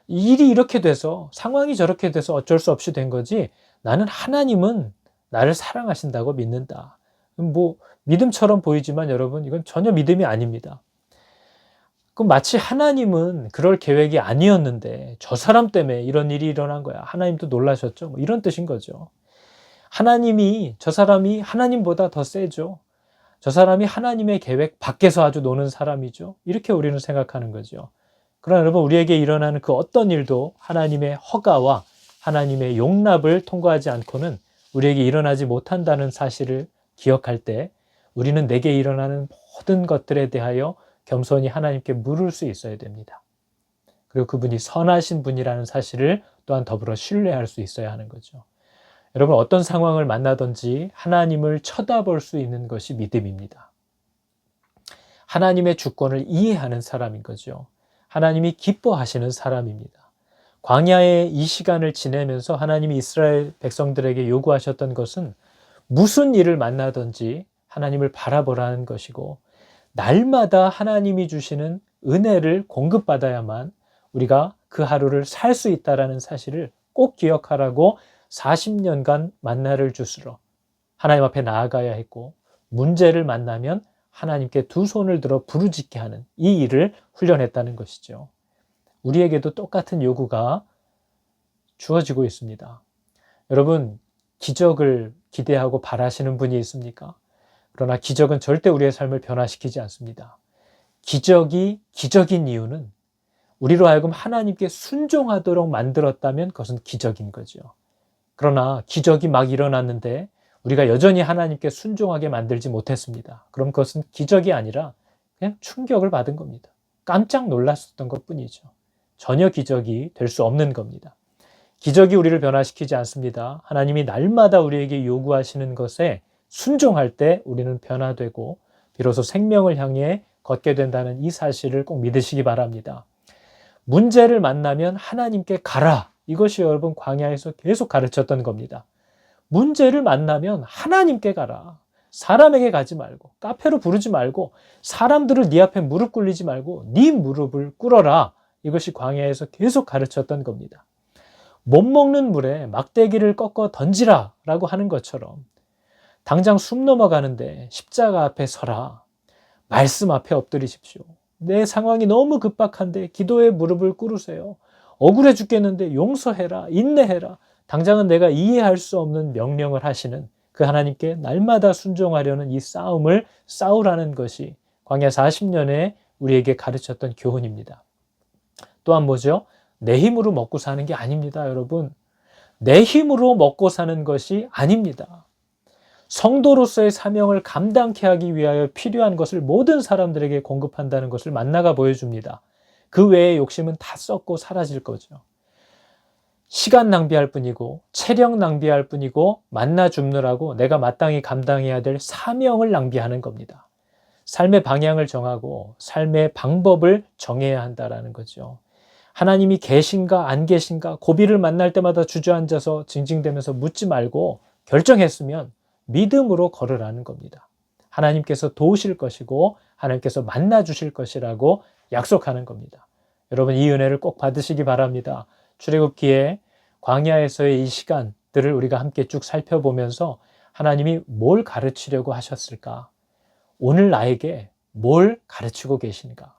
일이 이렇게 돼서 상황이 저렇게 돼서 어쩔 수 없이 된 거지 나는 하나님은 나를 사랑하신다고 믿는다. 뭐 믿음처럼 보이지만 여러분 이건 전혀 믿음이 아닙니다. 그럼 마치 하나님은 그럴 계획이 아니었는데 저 사람 때문에 이런 일이 일어난 거야. 하나님도 놀라셨죠? 뭐 이런 뜻인 거죠. 하나님이 저 사람이 하나님보다 더 세죠. 저 사람이 하나님의 계획 밖에서 아주 노는 사람이죠. 이렇게 우리는 생각하는 거죠. 그러나 여러분 우리에게 일어나는 그 어떤 일도 하나님의 허가와 하나님의 용납을 통과하지 않고는 우리에게 일어나지 못한다는 사실을 기억할 때 우리는 내게 일어나는 모든 것들에 대하여 겸손히 하나님께 물을 수 있어야 됩니다. 그리고 그분이 선하신 분이라는 사실을 또한 더불어 신뢰할 수 있어야 하는 거죠. 여러분 어떤 상황을 만나든지 하나님을 쳐다볼 수 있는 것이 믿음입니다. 하나님의 주권을 이해하는 사람인 거죠. 하나님이 기뻐하시는 사람입니다. 광야의 이 시간을 지내면서 하나님이 이스라엘 백성들에게 요구하셨던 것은 무슨 일을 만나든지 하나님을 바라보라는 것이고 날마다 하나님이 주시는 은혜를 공급받아야만 우리가 그 하루를 살 수 있다는 사실을 꼭 기억하라고 40년간 만나를 주스러 하나님 앞에 나아가야 했고 문제를 만나면 하나님께 두 손을 들어 부르짖게 하는 이 일을 훈련했다는 것이죠. 우리에게도 똑같은 요구가 주어지고 있습니다. 여러분, 기적을 기대하고 바라시는 분이 있습니까? 그러나 기적은 절대 우리의 삶을 변화시키지 않습니다. 기적이 기적인 이유는 우리로 하여금 하나님께 순종하도록 만들었다면 그것은 기적인 거죠. 그러나 기적이 막 일어났는데 우리가 여전히 하나님께 순종하게 만들지 못했습니다. 그럼 그것은 기적이 아니라 그냥 충격을 받은 겁니다. 깜짝 놀랐었던 것뿐이죠. 전혀 기적이 될 수 없는 겁니다. 기적이 우리를 변화시키지 않습니다. 하나님이 날마다 우리에게 요구하시는 것에 순종할 때 우리는 변화되고 비로소 생명을 향해 걷게 된다는 이 사실을 꼭 믿으시기 바랍니다. 문제를 만나면 하나님께 가라. 이것이 여러분 광야에서 계속 가르쳤던 겁니다. 문제를 만나면 하나님께 가라. 사람에게 가지 말고 카페로 부르지 말고 사람들을 네 앞에 무릎 꿇리지 말고 네 무릎을 꿇어라. 이것이 광야에서 계속 가르쳤던 겁니다. 못 먹는 물에 막대기를 꺾어 던지라 라고 하는 것처럼 당장 숨 넘어가는데 십자가 앞에 서라. 말씀 앞에 엎드리십시오. 내 상황이 너무 급박한데 기도에 무릎을 꿇으세요. 억울해 죽겠는데 용서해라. 인내해라. 당장은 내가 이해할 수 없는 명령을 하시는 그 하나님께 날마다 순종하려는 이 싸움을 싸우라는 것이 광야 40년에 우리에게 가르쳤던 교훈입니다. 또한 뭐죠? 내 힘으로 먹고 사는 게 아닙니다, 여러분. 내 힘으로 먹고 사는 것이 아닙니다. 성도로서의 사명을 감당케 하기 위하여 필요한 것을 모든 사람들에게 공급한다는 것을 만나가 보여줍니다. 그 외의 욕심은 다 썩고 사라질 거죠. 시간 낭비할 뿐이고 체력 낭비할 뿐이고 만나 줍느라고 내가 마땅히 감당해야 될 사명을 낭비하는 겁니다. 삶의 방향을 정하고 삶의 방법을 정해야 한다는 거죠. 하나님이 계신가 안 계신가 고비를 만날 때마다 주저앉아서 징징대면서 묻지 말고 결정했으면 믿음으로 걸으라는 겁니다. 하나님께서 도우실 것이고 하나님께서 만나 주실 것이라고 약속하는 겁니다. 여러분 이 은혜를 꼭 받으시기 바랍니다. 출애굽기에 광야에서의 이 시간들을 우리가 함께 쭉 살펴보면서 하나님이 뭘 가르치려고 하셨을까? 오늘 나에게 뭘 가르치고 계신가?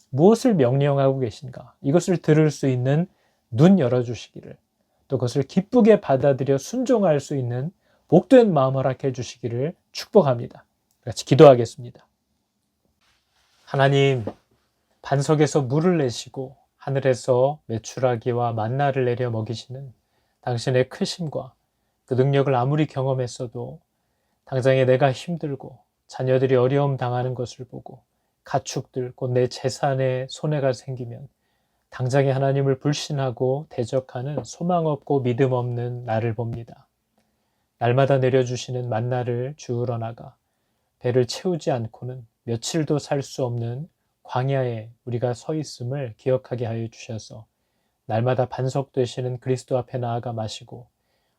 무엇을 명령하고 계신가? 이것을 들을 수 있는 눈 열어주시기를 또 그것을 기쁘게 받아들여 순종할 수 있는 복된 마음 허락해 주시기를 축복합니다. 같이 기도하겠습니다. 하나님, 반석에서 물을 내시고 하늘에서 메추라기와 만나를 내려 먹이시는 당신의 크심과 그 능력을 아무리 경험했어도 당장에 내가 힘들고 자녀들이 어려움 당하는 것을 보고 가축들, 곧 내 재산에 손해가 생기면 당장에 하나님을 불신하고 대적하는 소망 없고 믿음 없는 나를 봅니다. 날마다 내려주시는 만나를 주우러 나가 배를 채우지 않고는 며칠도 살 수 없는 광야에 우리가 서 있음을 기억하게 하여 주셔서 날마다 반석 되시는 그리스도 앞에 나아가 마시고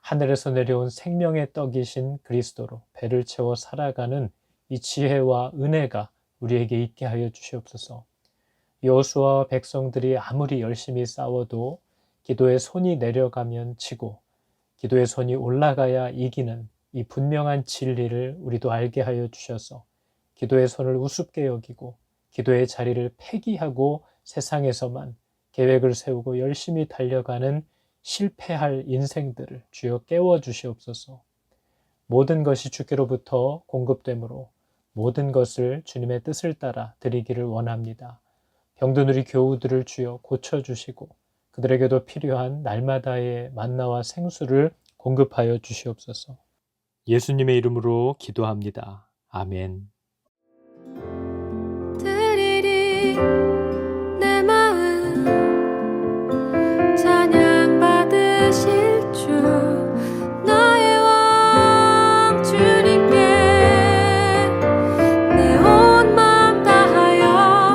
하늘에서 내려온 생명의 떡이신 그리스도로 배를 채워 살아가는 이 지혜와 은혜가 우리에게 있게 하여 주시옵소서. 여호수아와 백성들이 아무리 열심히 싸워도 기도의 손이 내려가면 지고 기도의 손이 올라가야 이기는 이 분명한 진리를 우리도 알게 하여 주셔서 기도의 손을 우습게 여기고 기도의 자리를 폐기하고 세상에서만 계획을 세우고 열심히 달려가는 실패할 인생들을 주여 깨워 주시옵소서. 모든 것이 주께로부터 공급되므로 모든 것을 주님의 뜻을 따라 드리기를 원합니다. 병든 우리 교우들을 주여 고쳐주시고 그들에게도 필요한 날마다의 만나와 생수를 공급하여 주시옵소서. 예수님의 이름으로 기도합니다. 아멘. 드리리 내 마음 찬양 받으실 주 나의 왕 주님께 내 온 마음 다하여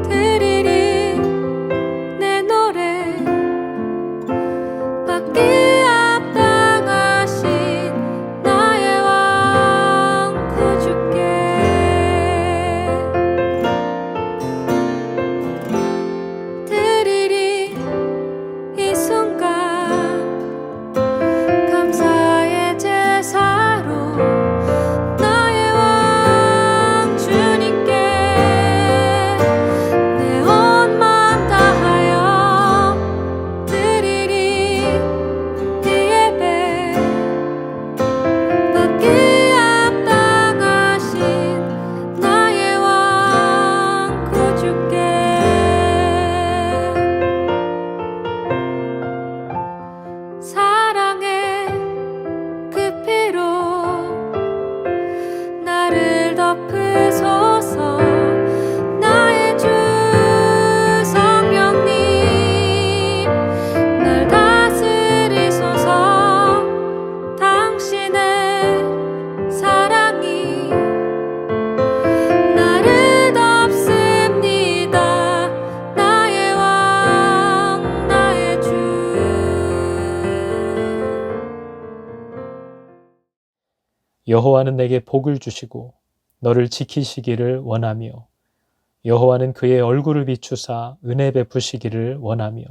드리리 내 노래 받기 합당하신 나의 왕 구주께 드리리 이 순간 감사의 제사로 나의 왕 주님께 내 온 마음 다하여 드리리 이 예배 받기 합당하신 나의 왕 구주께 사랑의 그 피로 나를 덮으소서 나의 주 성령님 날 다스리소서 당신의 사랑이 나를 덮습니다 나의 왕 나의 주 여호와는 내게 복을 주시고 너를 지키시기를 원하며 여호와는 그의 얼굴을 비추사 은혜 베푸시기를 원하며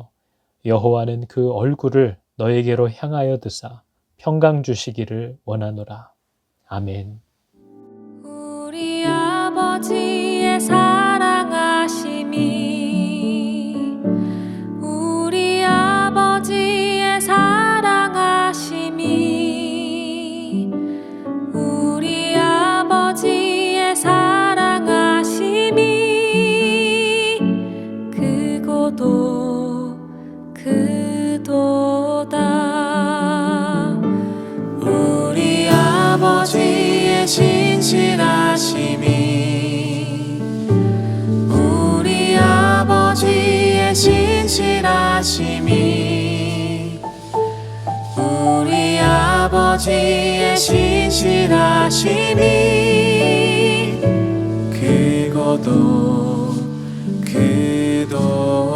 여호와는 그 얼굴을 너에게로 향하여 드사 평강 주시기를 원하노라. 아멘. 우리 아버지의 사랑하심이 우리 아버지의 사랑하심이 우리 아버지의 사랑하심이 크고도 크도다 우리 아버지의 신실하심이 우리 아버지의 신실하심이 우리 아버지의 신실하심이 크고도 크도다